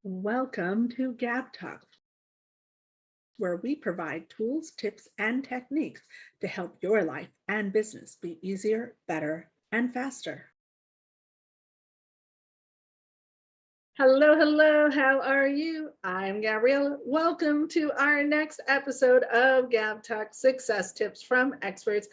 Welcome to Gab Talk, where we provide tools, tips, and techniques to help your life and business be easier, better, and faster. Hello, how are you? I'm Gabriella. Welcome to our next episode of Gab Talk Success Tips from Experts.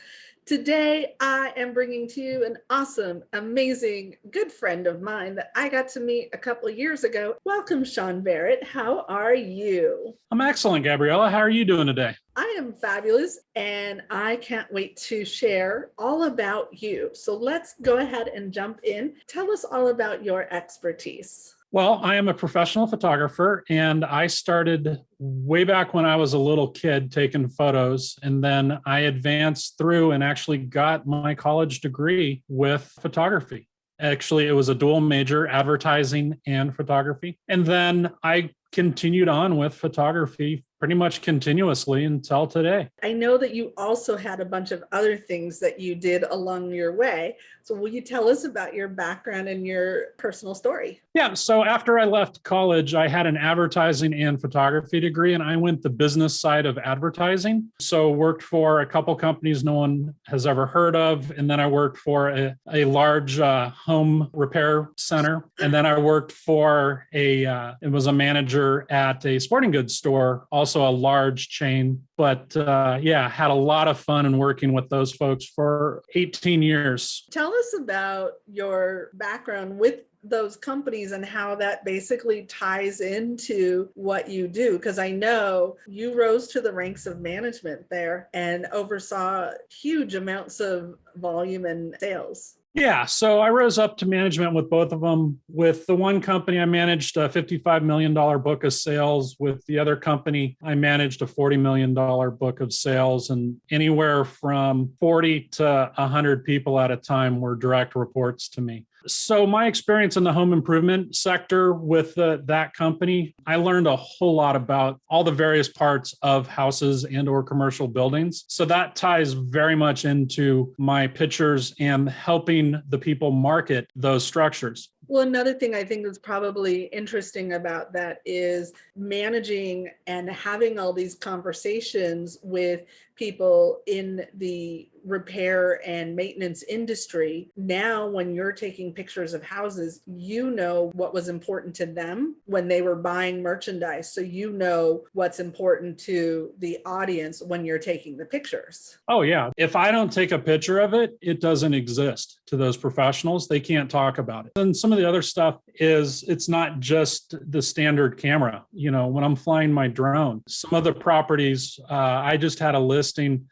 Today, I am bringing to you an awesome, amazing, good friend of mine that I got to meet a couple of years ago. Welcome, Sean Barrett. How are you? I'm excellent, Gabriella. How are you doing today? I am fabulous, and I can't wait to share all about you. So let's go ahead and jump in. Tell us all about your expertise. Well, I am a professional photographer, and I started way back when I was a little kid taking photos. And then I advanced through and actually got my college degree with photography. Actually, it was a dual major, advertising and photography. And then I continued on with photography pretty much continuously until today. I know that you also had a bunch of other things that you did along your way. So will you tell us about your background and your personal story? Yeah. So after I left college, I had an advertising and photography degree, and I went the business side of advertising. So worked for a couple companies no one has ever heard of. And then I worked for a large home repair center. And then I worked for it was a manager at a sporting goods store, also a large chain. But had a lot of fun in working with those folks for 18 years. Tell us about your background with those companies and how that basically ties into what you do. Because I know you rose to the ranks of management there and oversaw huge amounts of volume and sales. Yeah, so I rose up to management with both of them. With the one company, I managed a $55 million book of sales. With the other company, I managed a $40 million book of sales. And anywhere from 40 to 100 people at a time were direct reports to me. So my experience in the home improvement sector with that company, I learned a whole lot about all the various parts of houses and or commercial buildings. So that ties very much into my pictures and helping the people market those structures. Well, another thing I think that's probably interesting about that is managing and having all these conversations with people in the repair and maintenance industry. Now, when you're taking pictures of houses, you know what was important to them when they were buying merchandise. So you know what's important to the audience when you're taking the pictures. Oh, yeah. If I don't take a picture of it, it doesn't exist to those professionals. They can't talk about it. And some of the other stuff is it's not just the standard camera. You know, when I'm flying my drone, some of the properties, I just had a listing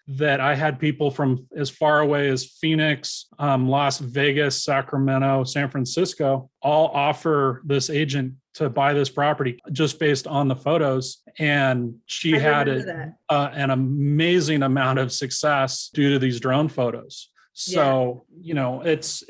that I had people from as far away as Phoenix, Las Vegas, Sacramento, San Francisco, all offer this agent to buy this property just based on the photos. And she had an amazing amount of success due to these drone photos. So, you know, it's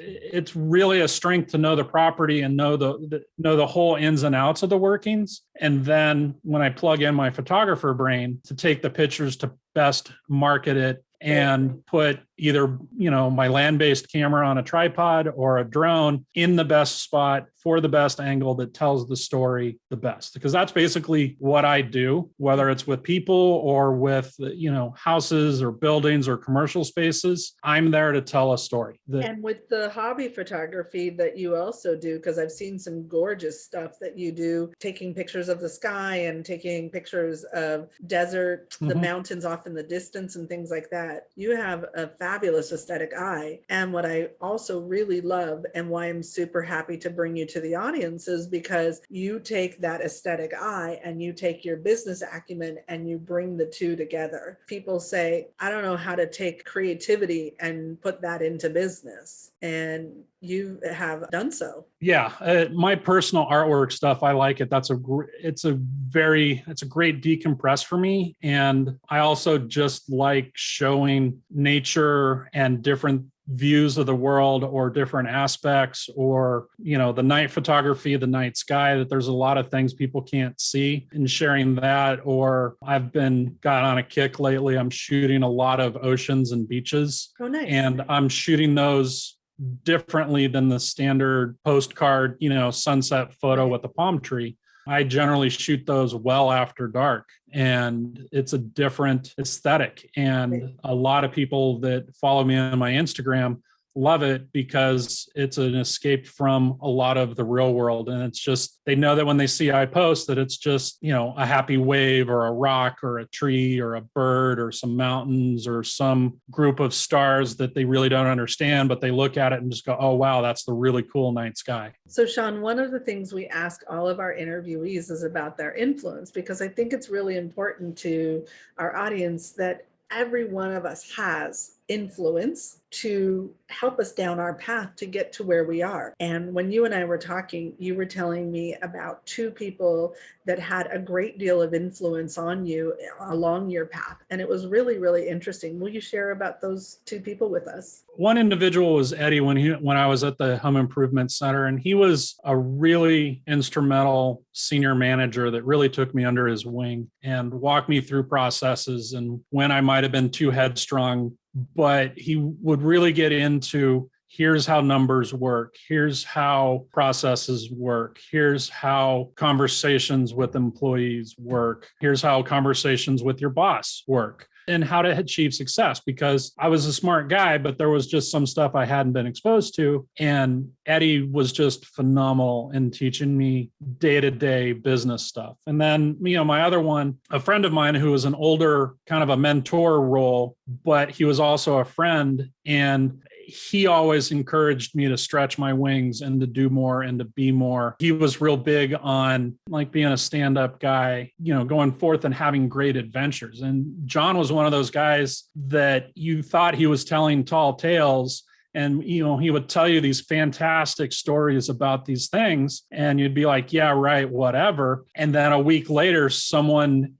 really a strength to know the property and know the whole ins and outs of the workings. And then when I plug in my photographer brain to take the pictures to best market it and put either, you know, my land-based camera on a tripod or a drone in the best spot for the best angle that tells the story the best. Because that's basically what I do, whether it's with people or with, you know, houses or buildings or commercial spaces. I'm there to tell a story. And with the hobby photography that you also do, because I've seen some gorgeous stuff that you do, taking pictures of the sky and taking pictures of desert, the mountains off in the distance and things like that. You have a fabulous aesthetic eye. And what I also really love and why I'm super happy to bring you to the audience is because you take that aesthetic eye and you take your business acumen and you bring the two together. People say, I don't know how to take creativity and put that into business. And you have done so. Yeah, my personal artwork stuff, I like it. It's a great decompress for me. And I also just like showing nature and different views of the world or different aspects, or, you know, the night photography, the night sky, that there's a lot of things people can't see, and sharing that. Or I've got on a kick lately. I'm shooting a lot of oceans and beaches. Oh, nice. And I'm shooting those differently than the standard postcard, you know, sunset photo with a palm tree. I generally shoot those well after dark, and it's a different aesthetic. And a lot of people that follow me on my Instagram love it because it's an escape from a lot of the real world. And it's just, they know that when they see I post that it's just, a happy wave or a rock or a tree or a bird or some mountains or some group of stars that they really don't understand, but they look at it and just go, oh, wow, that's the really cool night sky. So Sean, one of the things we ask all of our interviewees is about their influence, because I think it's really important to our audience that every one of us has influence to help us down our path to get to where we are. And when you and I were talking, you were telling me about two people that had a great deal of influence on you along your path. And it was really, really interesting. Will you share about those two people with us? One individual was Eddie when I was at the Home Improvement Center, and he was a really instrumental senior manager that really took me under his wing and walked me through processes and when I might have been too headstrong, but he would really get into, here's how numbers work, here's how processes work, here's how conversations with employees work, here's how conversations with your boss work, and how to achieve success. Because I was a smart guy, but there was just some stuff I hadn't been exposed to. And Eddie was just phenomenal in teaching me day-to-day business stuff. And then, my other one, a friend of mine who was an older kind of a mentor role, but he was also a friend. And he always encouraged me to stretch my wings and to do more and to be more. He was real big on like being a stand-up guy, going forth and having great adventures. And John was one of those guys that you thought he was telling tall tales. And, he would tell you these fantastic stories about these things. And you'd be like, yeah, right, whatever. And then a week later, someone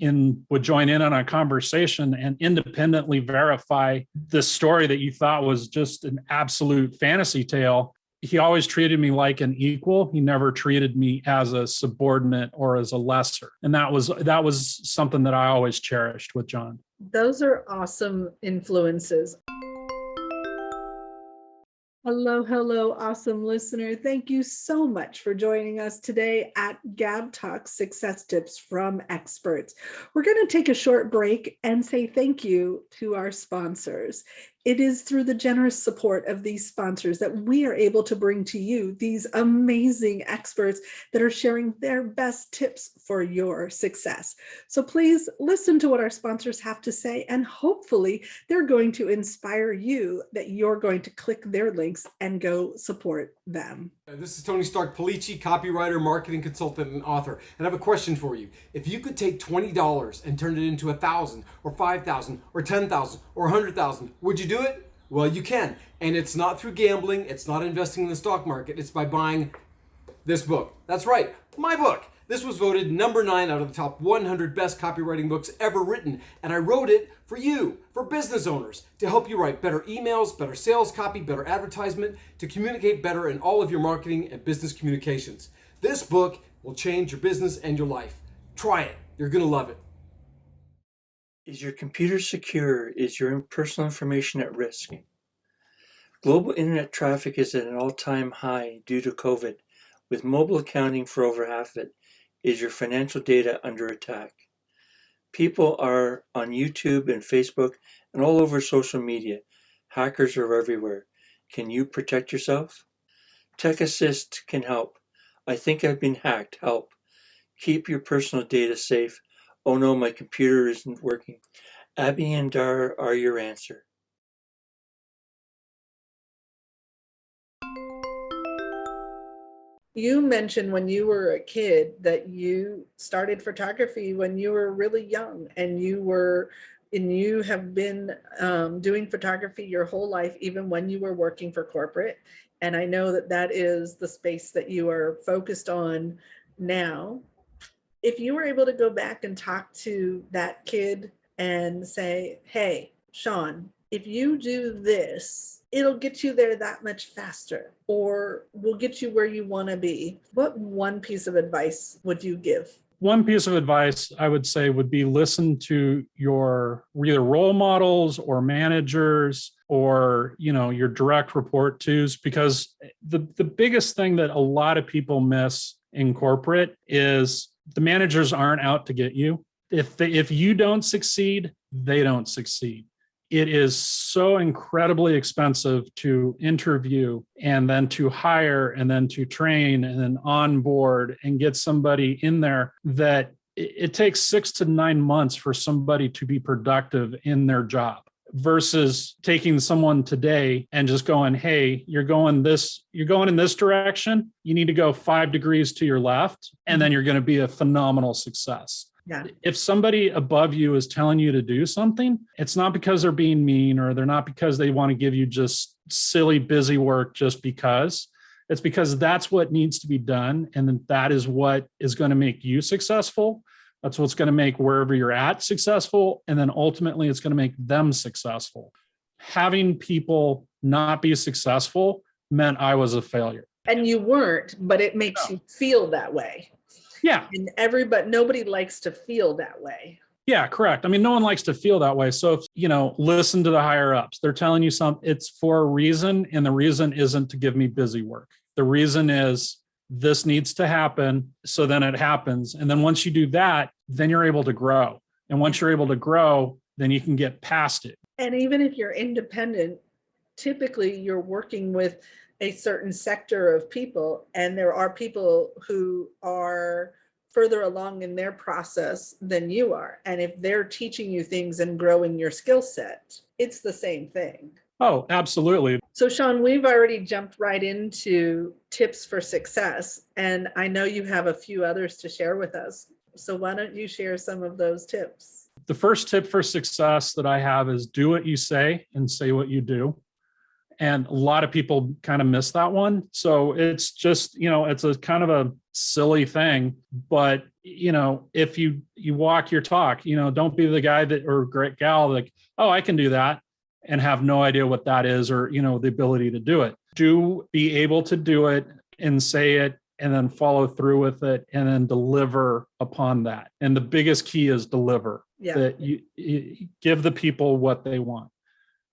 would join in on a conversation and independently verify this story that you thought was just an absolute fantasy tale. He always treated me like an equal. He never treated me as a subordinate or as a lesser. And that was something that I always cherished with John. Those are awesome influences. Hello, awesome listener. Thank you so much for joining us today at Gab Talk Success Tips from Experts. We're going to take a short break and say thank you to our sponsors. It is through the generous support of these sponsors that we are able to bring to you these amazing experts that are sharing their best tips for your success. So please listen to what our sponsors have to say, and hopefully they're going to inspire you that you're going to click their links and go support them. This is Tony Stark-Polici, copywriter, marketing consultant, and author. And I have a question for you. If you could take $20 and turn it into 1,000 or 5,000 or 10,000 or 100,000, would you do it? Well, you can. And it's not through gambling. It's not investing in the stock market. It's by buying this book. That's right, my book. This was voted number 9 out of the top 100 best copywriting books ever written. And I wrote it for you, for business owners, to help you write better emails, better sales copy, better advertisement, to communicate better in all of your marketing and business communications. This book will change your business and your life. Try it. You're going to love it. Is your computer secure? Is your personal information at risk? Global internet traffic is at an all-time high due to COVID, with mobile accounting for over half of it. Is your financial data under attack? People are on YouTube and Facebook and all over social media. Hackers are everywhere. Can you protect yourself? Tech Assist can help. I think I've been hacked. Help. Keep your personal data safe. Oh no, my computer isn't working. Abby and Dar are your answer. You mentioned when you were a kid that you started photography when you were really young, and you have been doing photography your whole life, even when you were working for corporate. And I know that is the space that you are focused on now. If you were able to go back and talk to that kid and say, hey, Sean, if you do this, it'll get you there that much faster, or will get you where you want to be, what one piece of advice would you give? One piece of advice I would say would be listen to your either role models or managers or, your direct report tos, because the biggest thing that a lot of people miss in corporate is The managers aren't out to get you. If you don't succeed, they don't succeed. It is so incredibly expensive to interview and then to hire and then to train and then onboard and get somebody in there that it takes 6 to 9 months for somebody to be productive in their job versus taking someone today and just going, hey, you're going in this direction. You need to go 5 degrees to your left, and then you're going to be a phenomenal success. Yeah. If somebody above you is telling you to do something, it's not because they're being mean or they're not because they want to give you just silly, busy work just because. It's because that's what needs to be done. And then that is what is going to make you successful. That's what's going to make wherever you're at successful. And then ultimately, it's going to make them successful. Having people not be successful meant I was a failure. And you weren't, but it makes you feel that way. Yeah. And nobody likes to feel that way. Yeah, correct. I mean, no one likes to feel that way. So if, listen to the higher ups. They're telling you something, it's for a reason. And the reason isn't to give me busy work. The reason is this needs to happen. So then it happens. And then once you do that, then you're able to grow. And once you're able to grow, then you can get past it. And even if you're independent, typically you're working with a certain sector of people, and there are people who are further along in their process than you are. And if they're teaching you things and growing your skill set, it's the same thing. Oh, absolutely. So Sean, we've already jumped right into tips for success, and I know you have a few others to share with us. So why don't you share some of those tips? The first tip for success that I have is do what you say and say what you do. And a lot of people kind of miss that one. So it's just, it's a kind of a silly thing, but if you walk your talk, don't be the guy or great gal like, oh, I can do that, and have no idea what that is or, the ability to do it. Do be able to do it and say it and then follow through with it and then deliver upon that. And the biggest key is deliver. Yeah. That you give the people what they want.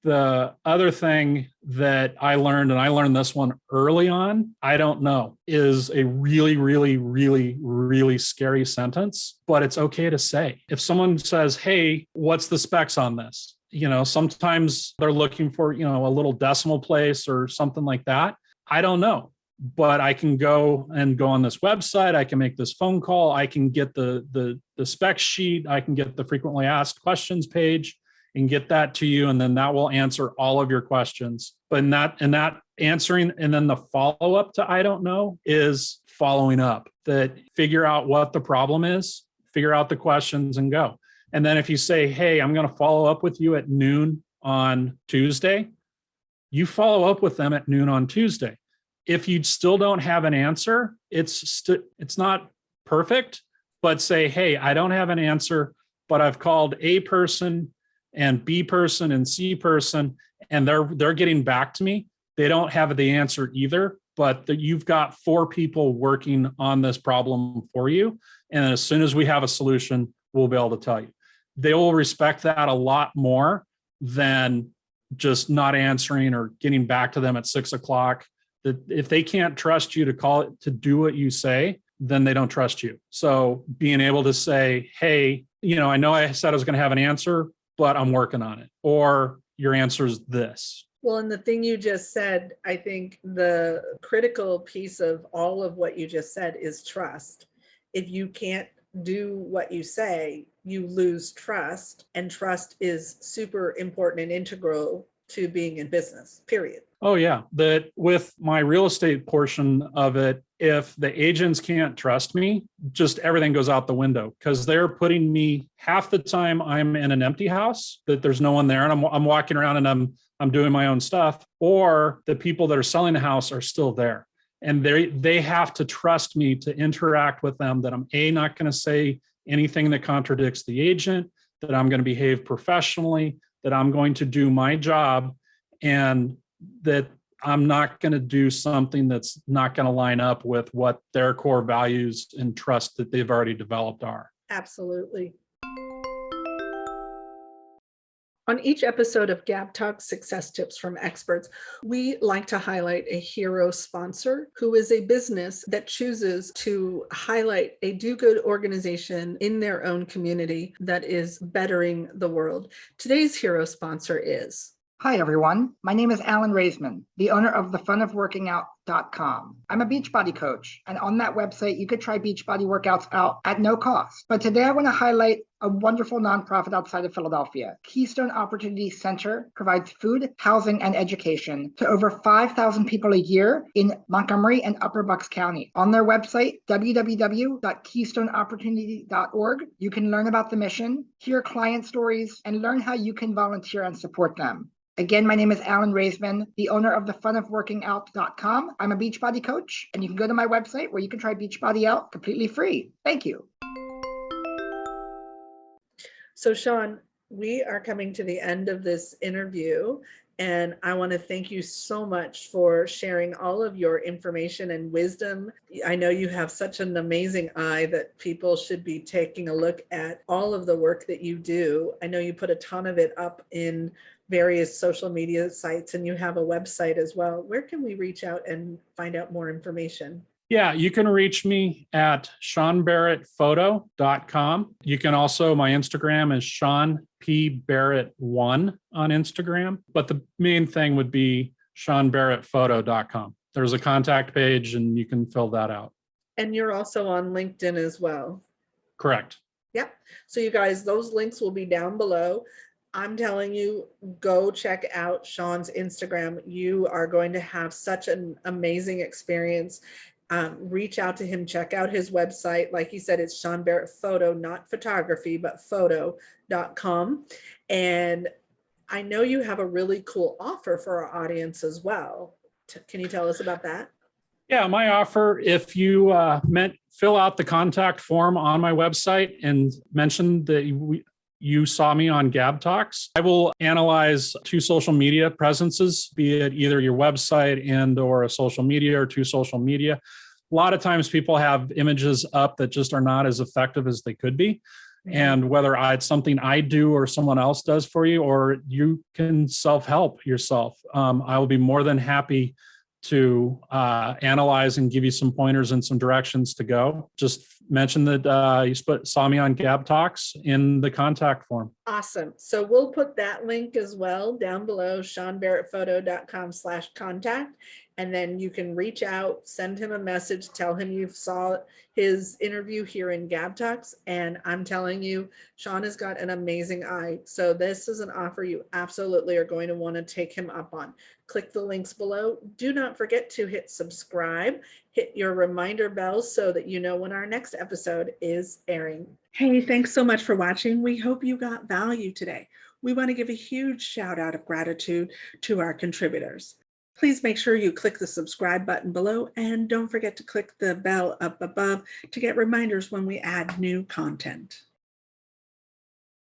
The other thing that I learned, and I learned this one early on, I don't know, is a really, really, really, really scary sentence, but it's okay to say. If someone says, hey, what's the specs on this? Sometimes they're looking for, a little decimal place or something like that. I don't know, but I can go on this website. I can make this phone call. I can get the spec sheet. I can get the frequently asked questions page and get that to you. And then that will answer all of your questions. But in that answering, and then the follow-up to I don't know is following up, that figure out what the problem is, figure out the questions and go. And then if you say, hey, I'm going to follow up with you at noon on Tuesday, you follow up with them at noon on Tuesday. If you still don't have an answer, it's not perfect, but say, hey, I don't have an answer, but I've called A person and B person and C person, and they're getting back to me. They don't have the answer either, but you've got 4 people working on this problem for you. And as soon as we have a solution, we'll be able to tell you. They will respect that a lot more than just not answering or getting back to them at 6 o'clock. That if they can't trust you to call it to do what you say, then they don't trust you. So being able to say, hey, I know I said I was going to have an answer, but I'm working on it. Or your answer is this. Well, and the thing you just said, I think the critical piece of all of what you just said is trust. If you can't do what you say, you lose trust. And trust is super important and integral to being in business, period. Oh, yeah. That with my real estate portion of it, if the agents can't trust me, just everything goes out the window because they're putting me half the time I'm in an empty house, that there's no one there. And I'm walking around and I'm doing my own stuff, or the people that are selling the house are still there. And they have to trust me to interact with them, that I'm not going to say anything that contradicts the agent, that I'm going to behave professionally, that I'm going to do my job, and that I'm not going to do something that's not going to line up with what their core values and trust that they've already developed are. Absolutely. On each episode of Gab Talk Success Tips from Experts, we like to highlight a hero sponsor who is a business that chooses to highlight a do-good organization in their own community that is bettering the world. Today's hero sponsor is... Hi, everyone. My name is Alan Raisman, the owner of thefunofworkingout.com. I'm a Beachbody coach, and on that website, you could try Beachbody workouts out at no cost. But today I want to highlight a wonderful nonprofit outside of Philadelphia. Keystone Opportunity Center provides food, housing, and education to over 5,000 people a year in Montgomery and Upper Bucks County. On their website, www.keystoneopportunity.org, you can learn about the mission, hear client stories, and learn how you can volunteer and support them. Again, my name is Alan Raisman, the owner of thefunofworkingout.com. I'm a Beachbody coach, and you can go to my website where you can try Beachbody out completely free. Thank you. So Sean, we are coming to the end of this interview, and I want to thank you so much for sharing all of your information and wisdom. I know you have such an amazing eye that people should be taking a look at all of the work that you do. I know you put a ton of it up in various social media sites, and you have a website as well. Where can we reach out and find out more information? Yeah, you can reach me at seanbarrettphoto.com. You can also, my Instagram is Sean P. Barrett1 on Instagram, but the main thing would be seanbarrettphoto.com. There's a contact page and you can fill that out. And you're also on LinkedIn as well. Correct. Yep. So you guys, those links will be down below. I'm telling you, go check out Sean's Instagram. You are going to have such an amazing experience. Reach out to him, check out his website. Like he said, it's Sean Barrett Photo, not photography, but photo.com. And I know you have a really cool offer for our audience as well. Can you tell us about that? Yeah, my offer, if you fill out the contact form on my website and mention that you saw me on Gab Talks, I will analyze 2 social media presences, be it either your website and or a social media or 2 social media. A lot of times people have images up that just are not as effective as they could be. Mm-hmm. And whether it's something I do or someone else does for you, or you can self-help yourself, I will be more than happy to analyze and give you some pointers and some directions to go. Just mention that you saw me on Gab Talks in the contact form. Awesome. So we'll put that link as well down below, seanbarrettphoto.com/contact. And then you can reach out, send him a message, tell him you saw his interview here in Gab Talks. And I'm telling you, Sean has got an amazing eye. So this is an offer you absolutely are going to want to take him up on. Click the links below. Do not forget to hit subscribe, hit your reminder bell so that you know when our next episode is airing. Hey, thanks so much for watching. We hope you got value today. We want to give a huge shout out of gratitude to our contributors. Please make sure you click the subscribe button below, and don't forget to click the bell up above to get reminders when we add new content.